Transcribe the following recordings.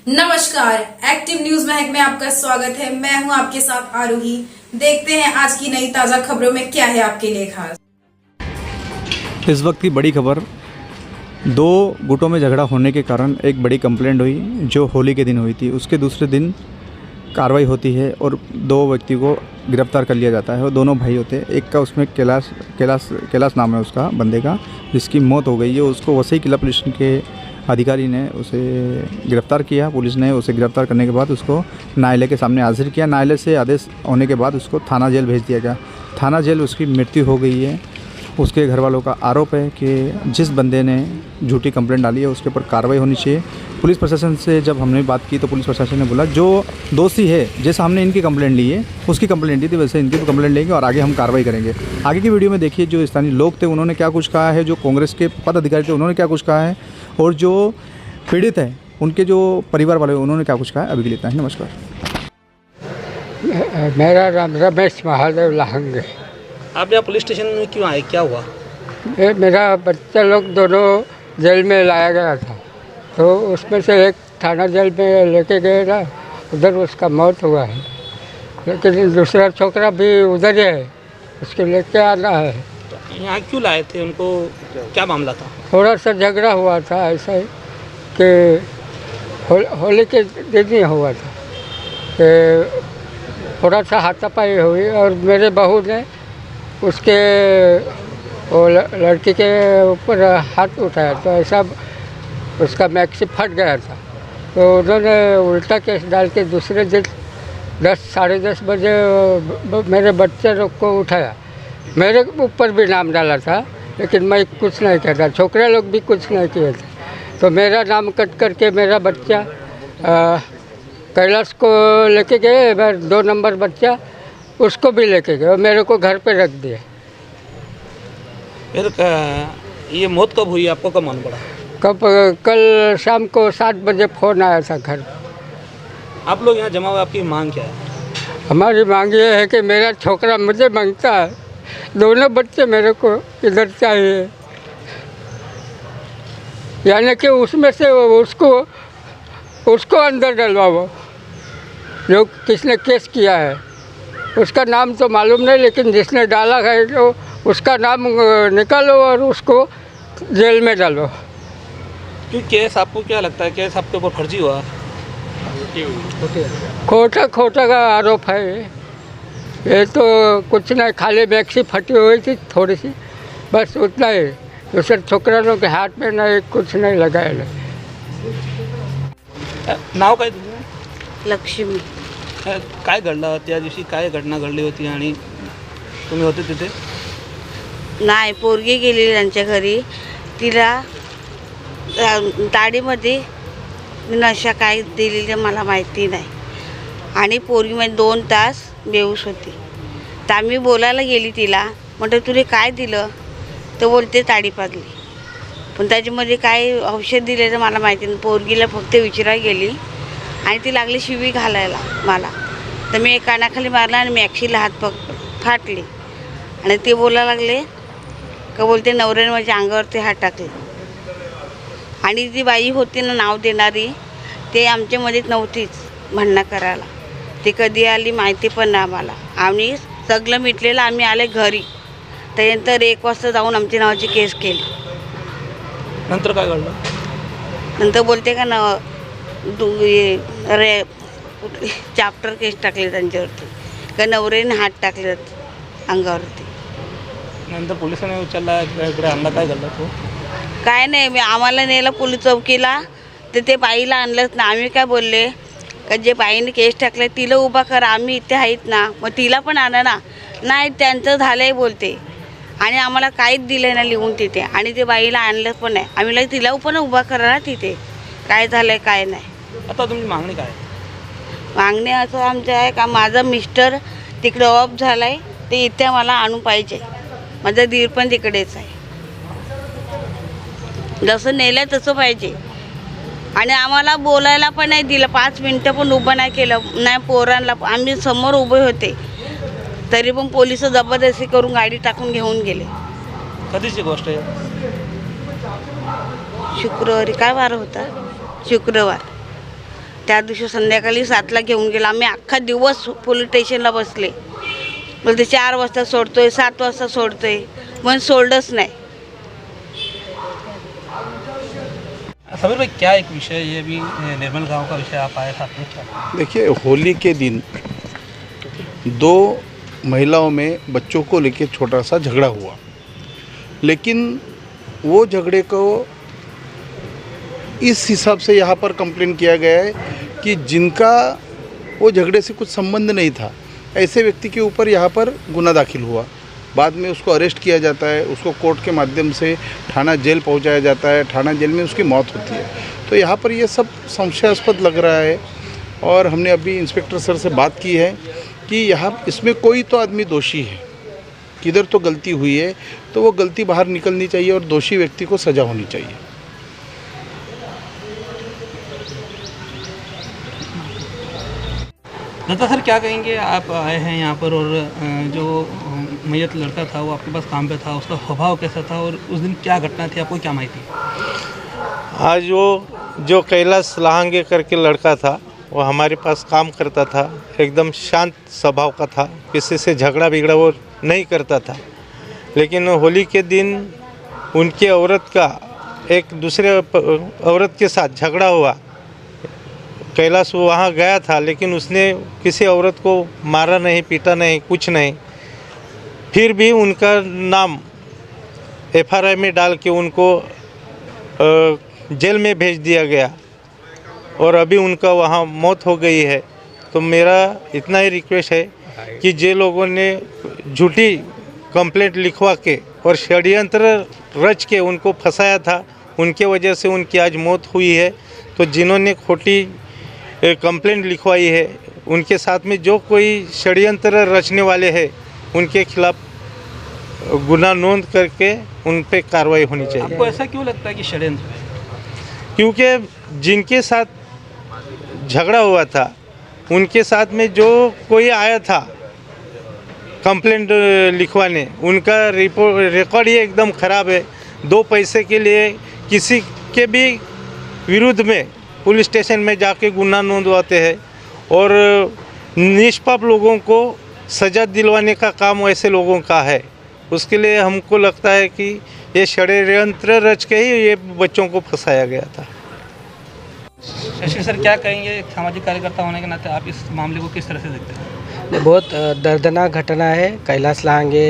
नमस्कार, active news महक में आपका स्वागत है। मैं हूं आपके साथ आरोही। देखते हैं आज की नई ताजा खबरों में क्या है आपके लिए खास। इस वक्त की बड़ी खबर, दो गुटों में झगड़ा होने के कारण एक बड़ी कंप्लेंट हुई जो होली के दिन हुई थी। उसके दूसरे दिन कार्रवाई होती है और दो व्यक्ति को गिरफ्तार कर लिया जाता है। वो दोनों भाई होते हैं। एक का उसमें कैलाश नाम है उसका बंदे का, जिसकी मौत हो गई है। उसको वसई किला पुलिस के अधिकारी ने उसे गिरफ्तार किया। पुलिस ने उसे गिरफ्तार करने के बाद उसको न्यायालय के सामने हाजिर किया। न्यायालय से आदेश होने के बाद उसको थाना जेल भेज दिया गया। थाना जेल उसकी मृत्यु हो गई है। उसके घर वालों का आरोप है कि जिस बंदे ने झूठी कंप्लेंट डाली है उसके ऊपर कार्रवाई होनी चाहिए। पुलिस प्रशासन से जब हमने बात की तो पुलिस प्रशासन ने बोला जो दोषी है, जैसे हमने इनकी कंप्लेंट ली है, उसकी कंप्लेंट ली थी, वैसे इनकी भी कंप्लेंट लेंगे और आगे हम कार्रवाई करेंगे। आगे की वीडियो में देखिए जो स्थानीय लोग थे उन्होंने क्या कुछ कहा है, जो कांग्रेस के पदाधिकारी थे उन्होंने क्या कुछ कहा है और जो पीड़ित है उनके जो परिवार वाले उन्होंने क्या कुछ कहा है। अभी के लिए इतना ही। नमस्कार। मेरा नाम रमेश महादेव लाहंगे। आप यहाँ पुलिस स्टेशन में क्यों आए, क्या हुआ? मेरा बच्चा लोग दोनों जेल में लाया गया था, तो उसमें से एक थाना जेल में लेके गए ना, उधर उसका मौत हुआ है। लेकिन दूसरा छोकरा भी उधर ही है, उसके लेके आना है। तो यहाँ क्यों लाए थे उनको, क्या मामला था? थोड़ा सा झगड़ा हुआ था ऐसा ही कि होली के दिन ही हुआ था कि थोड़ा सा हाथापाई हुई और मेरे बहू ने उसके वो लड़की के ऊपर हाथ उठाया, तो ऐसा उसका मैक्सी फट गया था। तो उन्होंने उल्टा केस डाल के दूसरे दिन 10 साढ़े 10 बजे मेरे बच्चे लोग को उठाया। मेरे ऊपर भी नाम डाला था, लेकिन मैं कुछ नहीं किया था, छोकरे लोग भी कुछ नहीं किए थे। तो मेरा नाम कट करके मेरा बच्चा कैलाश को लेके गए, 2 नंबर बच्चा उसको भी लेके गए और मेरे को घर पे रख दिया। फिर ये मौत कब हुई, आपको कब मालूम पड़ा? कल शाम को 7 बजे फ़ोन आया था घर। आप लोग यहाँ जमा हुए, आपकी मांग क्या है? हमारी मांग ये है कि मेरा छोकरा मुझे मांगता है, दोनों बच्चे मेरे को इधर चाहिए, यानी कि उसमें से उसको अंदर डलवाओ जो किसने केस किया है। उसका नाम तो मालूम नहीं, लेकिन जिसने डाला है तो उसका नाम निकालो और उसको जेल में डालो। क्यों केस, आपको क्या लगता है केस आपके ऊपर फर्जी हुआ? खोटा का आरोप है ये तो कुछ नहीं, खाली मैक्सी फटी हुई थी थोड़ी सी, बस उतना ही। दूसरे छोकरानों के हाथ में नहीं, कुछ नहीं लगाया। नाव काय तुझं? लक्ष्मी. काय घडलं त्या दिवशी, काय घटना घडली होती आणि तुम्ही होते तिथे? नाही, पोरगी गेलेली त्यांच्या घरी, तिला ताडीमध्ये नशा काय दिलेली मला माहिती नाही आणि पोरगीमध्ये 2 तास बेहोश होती. तर आम्ही बोलायला गेली तिला, म्हटलं तुला काय दिलं, तर बोलते ताडी पाजली, पण त्याच्यामध्ये काय औषध दिलेलं मला माहिती नाही. पोरगीला फक्त विचारायला गेली आणि ती लागली शिवी घालायला मला, तर मी एक कानाखाली मारला आणि मॅक्सीला हात फाटली आणि ते बोलायला लागले का बोलते नवऱ्याने माझ्या अंगावरती हात टाकले. आणि ती बाई होती ना नाव देणारी, ते आमच्यामध्ये नव्हतीच भांडणं करायला. ती कधी आली माहिती पण नाही आम्हाला. आम्ही सगळं मिटलेलं, आम्ही आले घरी, त्यानंतर 1 वाजता जाऊन आमची नावाची केस केली. नंतर काय घडलं? नंतर बोलते का चॅप्टर केस टाकले त्यांच्यावरती, का नवऱ्याने हात टाकले अंगावरती. नंतर पोलिसांनी विचारला इकडे हमला काय घडला तो? काय नाही, आम्हाला नेलं पोलीस चौकीला, तर ते बाईला आणलंच ना. आम्ही काय बोलले का जे बाईने केस टाकले तिला उभा करा, आम्ही इथे आहेत ना, मग तिला पण आणा ना. नाही, त्यांचं झालं आहे बोलते आणि आम्हाला काहीच दिलं ना लिहून तिथे, आणि ते बाईला आणलं पण नाही. आम्ही तिला पण उभा करा ना तिथे, काय झालं आहे काय नाही. आता तुमची मागणी काय? मागणी असं आमचं आहे का माझा मिस्टर तिकडे ऑफ झाला आहे, ते इथे मला आणून पाहिजे. माझा दीर पण तिकडेच आहे, जसं नेलं तसं पाहिजे. आणि आम्हाला बोलायला पण नाही दिलं, 5 मिनटं पण उभं नाही केलं नाही. पोरांना आम्ही समोर उभे होते, तरी पण पोलिस जबरदस्ती करून गाडी टाकून घेऊन गेले. कधीची गोष्ट आहे? शुक्रवारी, काय वार होता? शुक्रवार. त्या दिवशी संध्याकाळी 7ला घेऊन गेला. आम्ही अख्खा दिवस पोलीस स्टेशनला बसले. बोलते 4 वाजता सोडतोय, 7 वाजता सोडतोय, पण सोडलंच नाही. समीर भाई, क्या एक विषय ये भी निर्मल गांव का विषय आप आए साथ में, क्या? देखिए, होली के दिन 2 महिलाओं में बच्चों को लेके छोटा सा झगड़ा हुआ, लेकिन वो झगड़े को इस हिसाब से यहाँ पर कंप्लेन किया गया है कि जिनका वो झगड़े से कुछ संबंध नहीं था, ऐसे व्यक्ति के ऊपर यहाँ पर गुना दाखिल हुआ. बाद में उसको अरेस्ट किया जाता है, उसको कोर्ट के माध्यम से थाना जेल पहुँचाया जाता है, थाना जेल में उसकी मौत होती है. तो यहाँ पर ये सब संशयास्पद लग रहा है और हमने अभी इंस्पेक्टर सर से बात की है कि यहाँ इसमें कोई तो आदमी दोषी है, किधर तो गलती हुई है, तो वो गलती बाहर निकलनी चाहिए और दोषी व्यक्ति को सज़ा होनी चाहिए. दत्ता सर, क्या कहेंगे? आप आए हैं यहाँ पर और जो मैयत लड़का था वो आपके पास काम पे था, उसका स्वभाव कैसा था और उस दिन क्या घटना थी, आपको क्या माहिती? आज वो जो कैलाश लहांगे करके लड़का था, वो हमारे पास काम करता था. एकदम शांत स्वभाव का था, किसी से झगड़ा बिगड़ा वो नहीं करता था. लेकिन होली के दिन उनकी औरत का एक दूसरे औरत के साथ झगड़ा हुआ. कैलाश वो वहाँ गया था, लेकिन उसने किसी औरत को मारा नहीं, पीटा नहीं, कुछ नहीं. फिर भी उनका नाम FRI में डाल के उनको जेल में भेज दिया गया और अभी उनका वहाँ मौत हो गई है. तो मेरा इतना ही रिक्वेस्ट है कि जे लोगों ने झूठी कंप्लेंट लिखवा के और षड्यंत्र रच के उनको फंसाया था, उनके वजह से उनकी आज मौत हुई है. तो जिन्होंने खोटी कंप्लेंट लिखवाई है, उनके साथ में जो कोई षड्यंत्र रचने वाले हैं, उनके खिलाफ गुनाह नोंद करके उन पे कार्रवाई होनी चाहिए. आपको ऐसा क्यों लगता है कि षड्यंत्र है? क्योंकि जिनके साथ झगड़ा हुआ था, उनके साथ में जो कोई आया था कंप्लेंट लिखवाने, उनका रिकॉर्ड ही एकदम ख़राब है. 2 पैसे के लिए किसी के भी विरुद्ध में पुलिस स्टेशन में जाके गुनाह नोंदवाते हैं और निष्पाप लोगों को सज़ा दिलवाने का काम वैसे लोगों का है. उसके लिए हमको लगता है कि ये षड्यंत्र रच के ही ये बच्चों को फंसाया गया था. शशि सर, क्या कहेंगे? एक सामाजिक कार्यकर्ता होने के नाते आप इस मामले को किस तरह से देखते हैं? बहुत दर्दनाक घटना है. कैलाश लहांगे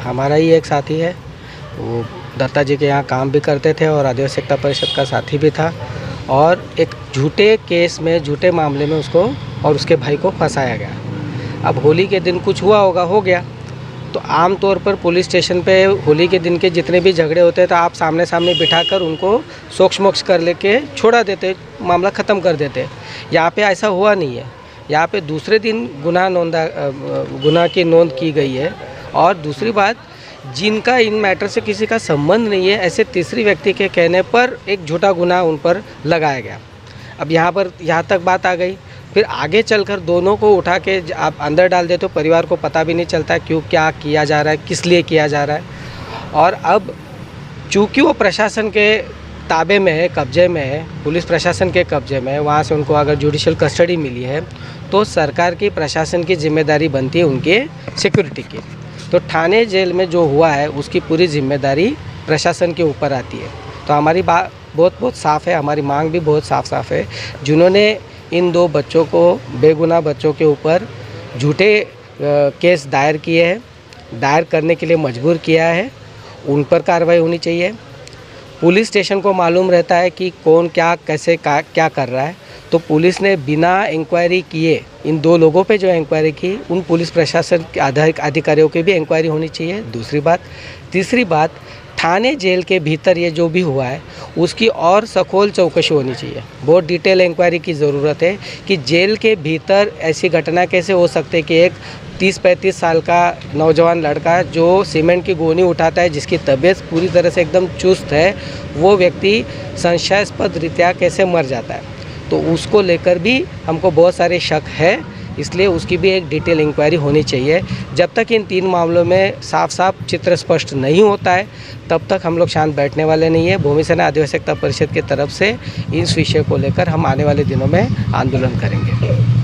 हमारा ही एक साथी है. वो दत्ता जी के यहाँ काम भी करते थे और आदिवासी एकता परिषद का साथी भी था. और एक झूठे केस में, झूठे मामले में उसको और उसके भाई को फंसाया गया. अब होली के दिन कुछ हुआ होगा, हो गया. तो आम तौर पर पुलिस स्टेशन पे होली के दिन के जितने भी झगड़े होते हैं तो आप सामने सामने बिठाकर उनको सोक्ष मोक्ष कर लेके छोड़ा देते, मामला ख़त्म कर देते. यहाँ पे ऐसा हुआ नहीं है. यहाँ पे दूसरे दिन गुनाह की नोंद की गई है. और दूसरी बात, जिनका इन मैटर से किसी का संबंध नहीं है, ऐसे तीसरी व्यक्ति के कहने पर एक झूठा गुनाह उन पर लगाया गया. अब यहाँ तक बात आ गई. फिर आगे चलकर दोनों को उठा के आप अंदर डाल देते हो, परिवार को पता भी नहीं चलता क्यों क्या किया जा रहा है, किस लिए किया जा रहा है. और अब चूँकि वो प्रशासन के ताबे में है, कब्जे में है, पुलिस प्रशासन के कब्जे में है, वहाँ से उनको अगर जुडिशियल कस्टडी मिली है तो सरकार की, प्रशासन की जिम्मेदारी बनती है उनके सिक्योरिटी की. तो थाने जेल में जो हुआ है उसकी पूरी जिम्मेदारी प्रशासन के ऊपर आती है. तो हमारी बात बहुत साफ़ है, हमारी मांग भी बहुत साफ है. जिन्होंने इन 2 बच्चों को, बेगुनाह बच्चों के ऊपर झूठे केस दायर किए हैं, दायर करने के लिए मजबूर किया है, उन पर कार्रवाई होनी चाहिए. पुलिस स्टेशन को मालूम रहता है कि कौन क्या कैसे क्या कर रहा है. तो पुलिस ने बिना इंक्वायरी किए इन 2 लोगों पे जो इंक्वायरी की, उन पुलिस प्रशासन के अधिकारियों की भी इंक्वायरी होनी चाहिए. तीसरी बात, थाने जेल के भीतर ये जो भी हुआ है उसकी और सखोल चौकसी होनी चाहिए. बहुत डिटेल इंक्वायरी की ज़रूरत है कि जेल के भीतर ऐसी घटना कैसे हो सकती है कि एक 30-35 साल का नौजवान लड़का जो सीमेंट की गोनी उठाता है, जिसकी तबीयत पूरी तरह से एकदम चुस्त है, वो व्यक्ति संशयास्पद रीत्या कैसे मर जाता है. तो उसको लेकर भी हमको बहुत सारे शक है इसलिए उसकी भी एक डिटेल इंक्वायरी होनी चाहिए। जब तक इन 3 मामलों में साफ साफ चित्र स्पष्ट नहीं होता है तब तक हम लोग शांत बैठने वाले नहीं है। भूमि सेना आदिवासी एकता परिषद की तरफ से इस विषय को लेकर हम आने वाले दिनों में आंदोलन करेंगे।